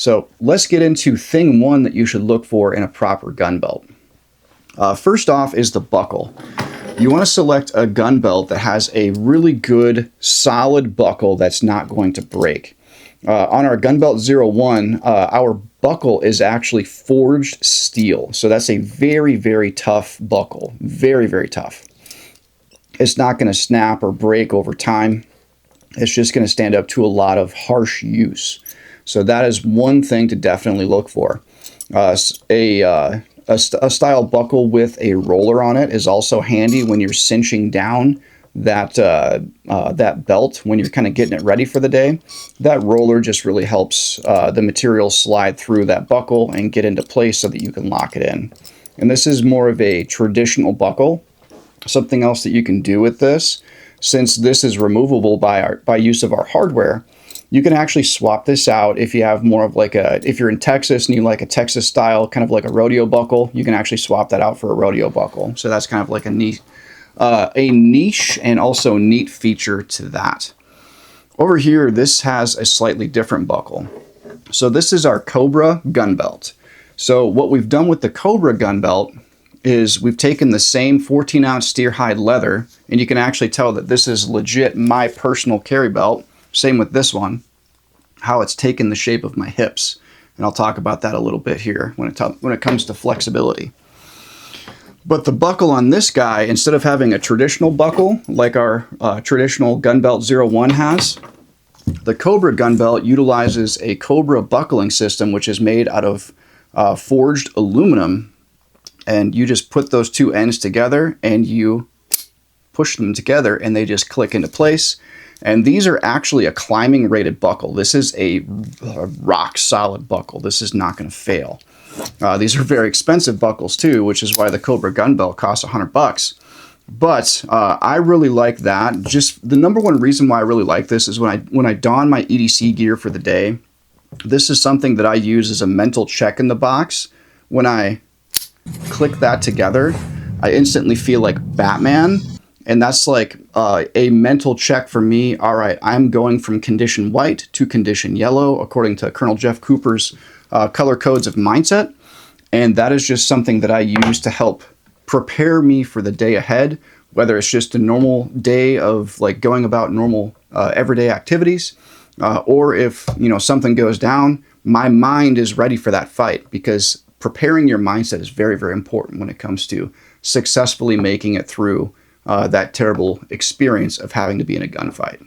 So let's get into thing one that you should look for in a proper gun belt. First off is the buckle. You want to select a gun belt that has a really good, solid buckle that's not going to break. On our Gunbelt 01, our buckle is actually forged steel. So that's a very, very tough buckle. Very, very tough. It's not going to snap or break over time. It's just going to stand up to a lot of harsh use. So that is one thing to definitely look for. A style buckle with a roller on it is also handy when you're cinching down that belt, when you're kind of getting it ready for the day. That roller just really helps the material slide through that buckle and get into place so that you can lock it in. And this is more of a traditional buckle. Something else that you can do with this, since this is removable by use of our hardware, you can actually swap this out if you have more of like if you're in Texas and you like a Texas style, kind of like a rodeo buckle, you can actually swap that out for a rodeo buckle. So that's kind of like a niche and also neat feature to that. Over here, this has a slightly different buckle. So this is our Cobra gun belt. So what we've done with the Cobra gun belt is we've taken the same 14-ounce steer hide leather, and you can actually tell that this is legit my personal carry belt. Same with this one, how it's taken the shape of my hips. And I'll talk about that a little bit here when it comes to flexibility. But the buckle on this guy, instead of having a traditional buckle like our traditional Gunbelt 01 has, the Cobra gun belt utilizes a Cobra buckling system, which is made out of forged aluminum. And you just put those two ends together and you push them together and they just click into place. And these are actually a climbing rated buckle. This is a rock solid buckle. This is not going to fail. These are very expensive buckles too, which is why the Cobra gun belt costs $100. But I really like that. Just the number one reason why I really like this is when I don my EDC gear for the day, this is something that I use as a mental check in the box. When I click that together, I instantly feel like Batman. And that's like a mental check for me. All right, I'm going from condition white to condition yellow, according to Colonel Jeff Cooper's color codes of mindset. And that is just something that I use to help prepare me for the day ahead, whether it's just a normal day of like going about normal everyday activities, or if something goes down, my mind is ready for that fight, because preparing your mindset is very, very important when it comes to successfully making it through that terrible experience of having to be in a gunfight.